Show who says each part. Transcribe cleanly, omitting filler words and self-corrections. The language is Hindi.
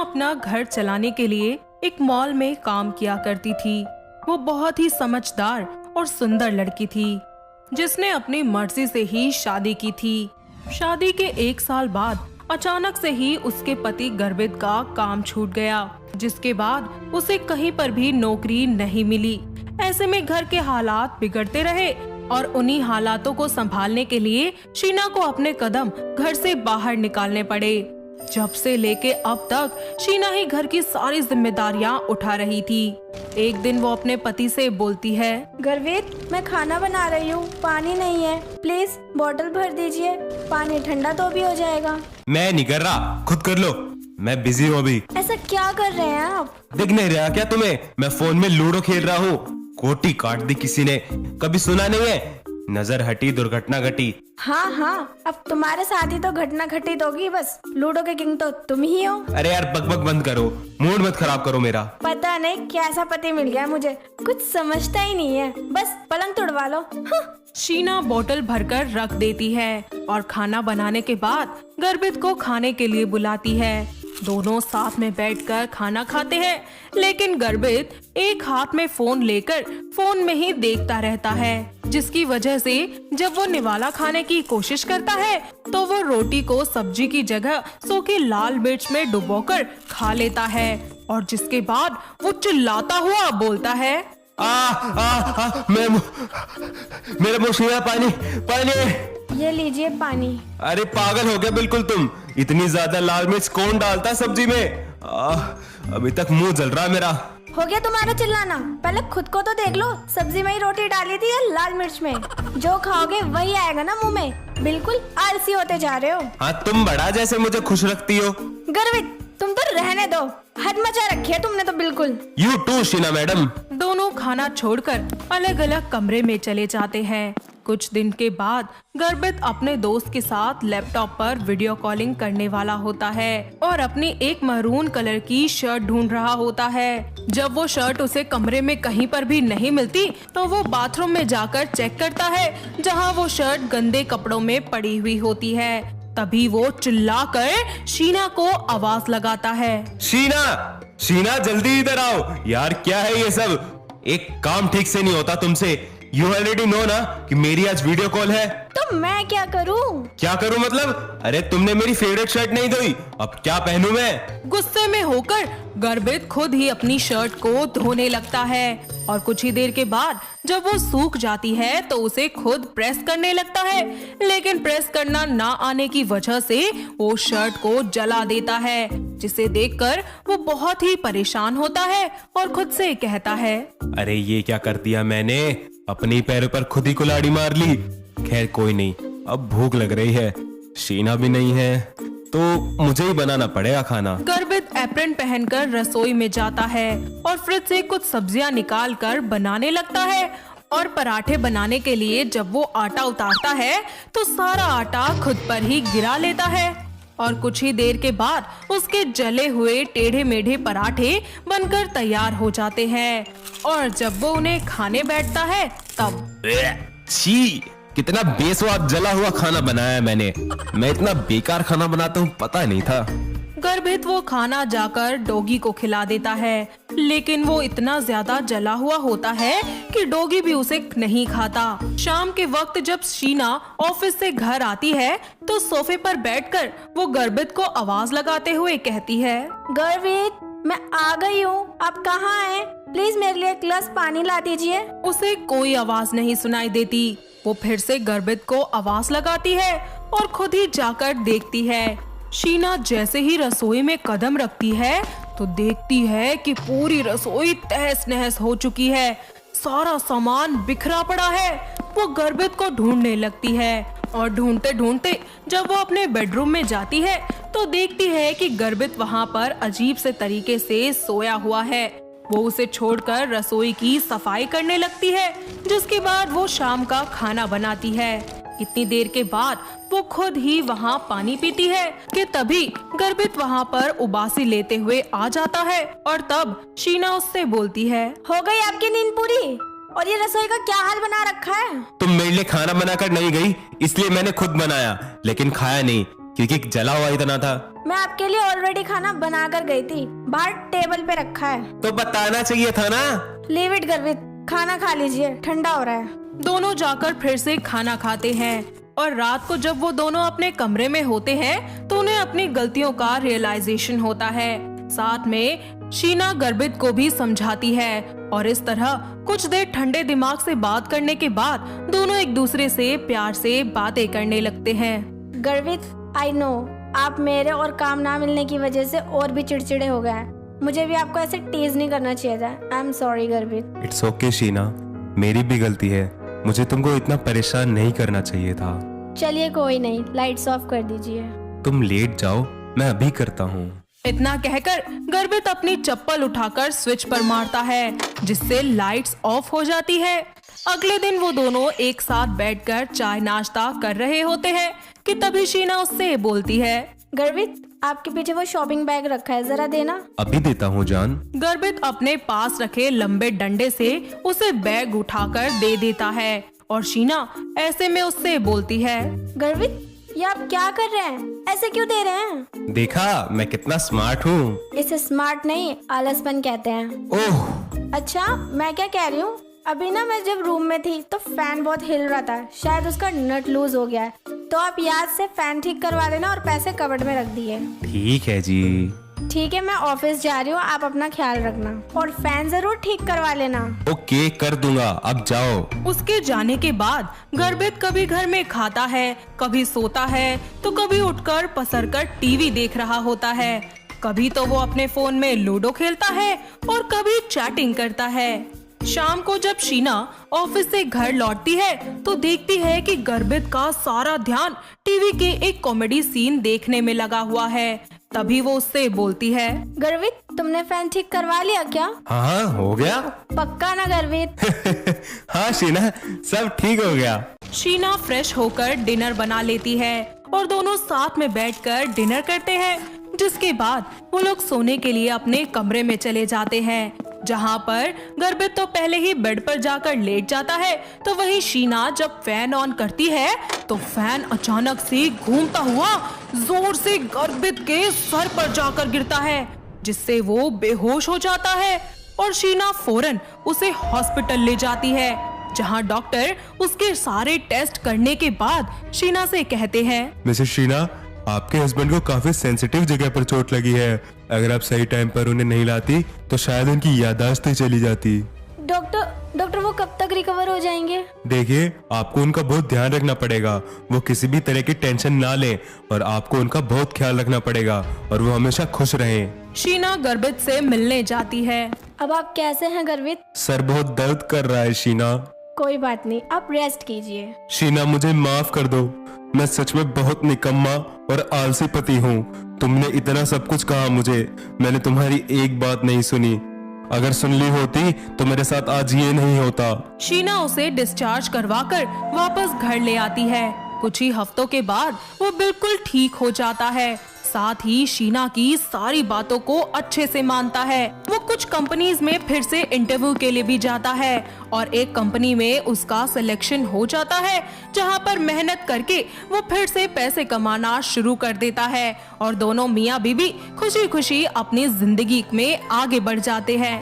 Speaker 1: अपना घर चलाने के लिए एक मॉल में काम किया करती थी। वो बहुत ही समझदार और सुंदर लड़की थी जिसने अपनी मर्जी से ही शादी की थी। शादी के 1 साल बाद अचानक से ही उसके पति गर्भित का काम छूट गया, जिसके बाद उसे कहीं पर भी नौकरी नहीं मिली। ऐसे में घर के हालात बिगड़ते रहे और उन्हीं हालातों को संभालने के लिए शीना को अपने कदम घर से बाहर निकालने पड़े। जब से लेके अब तक शीना ही घर की सारी जिम्मेदारियां उठा रही थी। एक दिन वो अपने पति से बोलती है,
Speaker 2: गर्वित, मैं खाना बना रही हूँ, पानी नहीं है, प्लीज बोतल भर दीजिए, पानी ठंडा तो भी हो जाएगा।
Speaker 3: मैं नहीं कर रहा, खुद कर लो, मैं बिजी हूँ अभी।
Speaker 2: ऐसा क्या कर रहे हैं आप?
Speaker 3: दिख नहीं रहा क्या तुम्हें? मैं फोन में लूडो खेल रहा हूँ। कोटी काट दी किसी ने, कभी सुना नहीं है? नजर हटी दुर्घटना घटी।
Speaker 2: हाँ, अब तुम्हारे साथ ही तो घटना घटित होगी। बस लूडो के किंग तो तुम ही हो।
Speaker 3: अरे यार बकबक बंद करो, मूड मत खराब करो मेरा।
Speaker 2: पता नहीं कैसा पति मिल गया मुझे, कुछ समझता ही नहीं है, बस पलंग तोड़वा लो।
Speaker 1: शीना बोतल भरकर रख देती है और खाना बनाने के बाद गर्भित को खाने के लिए बुलाती है। दोनों साथ में बैठकर खाना खाते हैं, लेकिन गर्भित एक हाथ में फोन लेकर फोन में ही देखता रहता है, जिसकी वजह से जब वो निवाला खाने की कोशिश करता है तो वो रोटी को सब्जी की जगह सूखी लाल मिर्च में डुबोकर खा लेता है और जिसके बाद वो चिल्लाता हुआ बोलता है,
Speaker 3: मेरे मुंह से पानी।
Speaker 2: ये लीजिए पानी।
Speaker 3: अरे पागल हो गया बिल्कुल तुम, इतनी ज्यादा लाल मिर्च कौन डालता है सब्जी में? अभी तक मुंह जल रहा है मेरा।
Speaker 2: हो गया तुम्हारा चिल्लाना, पहले खुद को तो देख लो, सब्जी में ही रोटी डाली थी या लाल मिर्च में? जो खाओगे वही आएगा ना मुंह में, बिल्कुल आलसी होते जा रहे हो।
Speaker 3: हाँ तुम बड़ा जैसे मुझे खुश रखती हो।
Speaker 2: गर्वित, तुम तो रहने दो, हद मचा रखी है तुमने तो बिल्कुल।
Speaker 3: You too Sheena madam.
Speaker 1: दोनों खाना छोड़कर अलग अलग कमरे में चले जाते हैं। कुछ दिन के बाद गर्भित अपने दोस्त के साथ लैपटॉप पर वीडियो कॉलिंग करने वाला होता है और अपनी एक मैरून कलर की शर्ट ढूंढ रहा होता है। जब वो शर्ट उसे कमरे में कहीं पर भी नहीं मिलती तो वो बाथरूम में जाकर चेक करता है, जहां वो शर्ट गंदे कपड़ों में पड़ी हुई होती है। तभी वो चिल्लाकर शीना को आवाज लगाता है,
Speaker 3: शीना जल्दी इधर आओ। यार क्या है ये सब? एक काम ठीक से नहीं होता तुमसे। यू ऑलरेडी नो ना कि मेरी आज वीडियो कॉल है।
Speaker 2: तो मैं क्या करूं?
Speaker 3: क्या करूं मतलब? अरे तुमने मेरी फेवरेट शर्ट नहीं धोई, अब क्या पहनूं मैं?
Speaker 1: गुस्से में होकर गर्भित खुद ही अपनी शर्ट को धोने लगता है और कुछ ही देर के बाद जब वो सूख जाती है तो उसे खुद प्रेस करने लगता है, लेकिन प्रेस करना ना आने की वजह से वो शर्ट को जला देता है, जिसे देखकर वो बहुत ही परेशान होता है और खुद से कहता है,
Speaker 3: अरे ये क्या कर दिया मैंने? अपने पैरों पर खुद ही कुल्हाड़ी मार ली। खैर कोई नहीं, अब भूख लग रही है, शीना भी नहीं है तो मुझे ही बनाना पड़ेगा खाना।
Speaker 1: गर्भित एप्रन पहनकर रसोई में जाता है और फ्रिज से कुछ सब्जियां निकाल कर बनाने लगता है और पराठे बनाने के लिए जब वो आटा उतारता है तो सारा आटा खुद पर ही गिरा लेता है और कुछ ही देर के बाद उसके जले हुए टेढ़े मेढ़े पराठे बनकर तैयार हो जाते हैं और जब वो उन्हें खाने बैठता है तब
Speaker 3: छी, कितना बेस्वाद जला हुआ खाना बनाया है मैंने। मैं इतना बेकार खाना बनाता हूँ पता नहीं था।
Speaker 1: गर्भित वो खाना जाकर डॉगी को खिला देता है, लेकिन वो इतना ज्यादा जला हुआ होता है कि डॉगी भी उसे नहीं खाता। शाम के वक्त जब शीना ऑफिस से घर आती है तो सोफे पर बैठकर वो गर्भित को आवाज लगाते हुए कहती है,
Speaker 2: गर्वित, मैं आ गई हूँ, आप कहाँ हैं? प्लीज मेरे लिए एक गिलास पानी ला दीजिए।
Speaker 1: उसे कोई आवाज नहीं सुनाई देती। वो फिर से गर्भित को आवाज लगाती है और खुद ही जाकर देखती है। शीना जैसे ही रसोई में कदम रखती है तो देखती है कि पूरी रसोई तहस नहस हो चुकी है, सारा सामान बिखरा पड़ा है। वो गर्भित को ढूंढने लगती है और ढूंढते ढूंढते जब वो अपने बेडरूम में जाती है तो देखती है कि गर्भित वहाँ पर अजीब से तरीके से सोया हुआ है। वो उसे छोड़कर रसोई की सफाई करने लगती है, जिसके बाद वो शाम का खाना बनाती है। इतनी देर के बाद वो खुद ही वहाँ पानी पीती है कि तभी गर्भित वहाँ पर उबासी लेते हुए आ जाता है और तब शीना उससे बोलती है,
Speaker 2: हो गई आपकी नींद पूरी? और ये रसोई का क्या हाल बना रखा है?
Speaker 3: तुम मेरे लिए खाना बनाकर नहीं गई, इसलिए मैंने खुद बनाया, लेकिन खाया नहीं। क्योंकि जला हुआ इतना था।
Speaker 2: मैं आपके लिए ऑलरेडी खाना बना कर गई थी, बाहर टेबल पे रखा है।
Speaker 3: तो बताना चाहिए था ना।
Speaker 2: लीव इट गर्वित, खाना खा लीजिए, ठंडा हो रहा है।
Speaker 1: दोनों जाकर फिर से खाना खाते हैं और रात को जब वो दोनों अपने कमरे में होते हैं तो उन्हें अपनी गलतियों का रियलाइजेशन होता है। साथ में शीना गर्बित को भी समझाती है और इस तरह कुछ देर ठंडे दिमाग से बात करने के बाद दोनों एक दूसरे से प्यार से बातें करने लगते हैं।
Speaker 2: गर्वित, आई नो आप मेरे और काम ना मिलने की वजह से और भी चिड़चिड़े हो गए हैं। मुझे भी आपको ऐसे टीज नहीं करना चाहिए था। आई एम सॉरी गर्वित।
Speaker 3: इट्स ओके शीना, मेरी भी गलती है। मुझे तुमको इतना परेशान नहीं करना चाहिए था।
Speaker 2: चलिए कोई नहीं, लाइट्स ऑफ कर दीजिए।
Speaker 3: तुम लेट जाओ, मैं अभी करता हूँ।
Speaker 1: इतना कहकर गर्बित अपनी चप्पल उठाकर स्विच पर मारता है जिससे लाइट्स ऑफ हो जाती है। अगले दिन वो दोनों एक साथ बैठकर चाय नाश्ता कर रहे होते हैं कि तभी शीना उससे बोलती है,
Speaker 2: गर्वित आपके पीछे वो शॉपिंग बैग रखा है, जरा देना।
Speaker 3: अभी देता हूँ जान।
Speaker 1: गर्बित अपने पास रखे लंबे डंडे से उसे बैग उठाकर दे देता है और शीना ऐसे में उससे बोलती है,
Speaker 2: गर्वित ये आप क्या कर रहे हैं, ऐसे क्यों दे रहे हैं?
Speaker 3: देखा मैं कितना स्मार्ट हूँ।
Speaker 2: इसे स्मार्ट नहीं आलसपन कहते हैं।
Speaker 3: ओह,
Speaker 2: अच्छा मैं क्या कह रही हूँ, अभी ना मैं जब रूम में थी तो फैन बहुत हिल रहा था, शायद उसका नट लूज हो गया है, तो आप याद से फैन ठीक करवा देना और पैसे कबर्ड में रख दिए।
Speaker 3: ठीक है जी।
Speaker 2: ठीक है, मैं ऑफिस जा रही हूँ, आप अपना ख्याल रखना और फैन जरूर ठीक करवा लेना।
Speaker 3: ओके कर दूंगा, अब जाओ।
Speaker 1: उसके जाने के बाद गर्बित कभी घर में खाता है, कभी सोता है, तो कभी उठकर पसरकर टीवी देख रहा होता है। कभी तो वो अपने फोन में लूडो खेलता है और कभी चैटिंग करता है। शाम को जब शीना ऑफिस से घर लौटती है तो देखती है कि गर्बित का सारा ध्यान टीवी के एक कॉमेडी सीन देखने में लगा हुआ है। तभी वो उससे बोलती है,
Speaker 2: गर्वित तुमने फैन ठीक करवा लिया क्या?
Speaker 3: हाँ हो गया।
Speaker 2: पक्का ना गर्वित?
Speaker 3: हाँ शीना, सब ठीक हो गया।
Speaker 1: शीना फ्रेश होकर डिनर बना लेती है और दोनों साथ में बैठकर डिनर करते हैं, जिसके बाद वो लोग सोने के लिए अपने कमरे में चले जाते हैं, जहाँ पर गर्बित तो पहले ही बेड पर जाकर लेट जाता है। तो वही शीना जब फैन ऑन करती है तो फैन अचानक से घूमता हुआ जोर से गर्बित के सर पर जाकर गिरता है, जिससे वो बेहोश हो जाता है और शीना फौरन उसे हॉस्पिटल ले जाती है, जहां डॉक्टर उसके सारे टेस्ट करने के बाद शीना से कहते हैं,
Speaker 3: मिसेस शीना, आपके हस्बैंड को काफी सेंसिटिव जगह पर चोट लगी है। अगर आप सही टाइम पर उन्हें नहीं लाती तो शायद उनकी याददाश्त ही चली जाती।
Speaker 2: डॉक्टर वो कब तक रिकवर हो जाएंगे?
Speaker 3: देखिए, आपको उनका बहुत ध्यान रखना पड़ेगा। वो किसी भी तरह की टेंशन ना लें और आपको उनका बहुत ख्याल रखना पड़ेगा और वो हमेशा खुश रहें।
Speaker 1: शीना गर्बित से मिलने जाती है।
Speaker 2: अब आप कैसे हैं गर्वित?
Speaker 3: सर बहुत दर्द कर रहा है शीना।
Speaker 2: कोई बात नहीं, आप रेस्ट कीजिए।
Speaker 3: शीना मुझे माफ कर दो, मैं सच में बहुत निकम्मा और आलसी पति हूँ। तुमने इतना सब कुछ कहा मुझे, मैंने तुम्हारी एक बात नहीं सुनी। अगर सुन ली होती तो मेरे साथ आज ये नहीं होता।
Speaker 1: शीना उसे डिस्चार्ज करवाकर वापस घर ले आती है। कुछ ही हफ्तों के बाद वो बिल्कुल ठीक हो जाता है। साथ ही शीना की सारी बातों को अच्छे से मानता है। वो कुछ कंपनीज में फिर से इंटरव्यू के लिए भी जाता है और एक कंपनी में उसका सिलेक्शन हो जाता है, जहां पर मेहनत करके वो फिर से पैसे कमाना शुरू कर देता है और दोनों मियाँ बीवी खुशी खुशी अपनी जिंदगी में आगे बढ़ जाते हैं।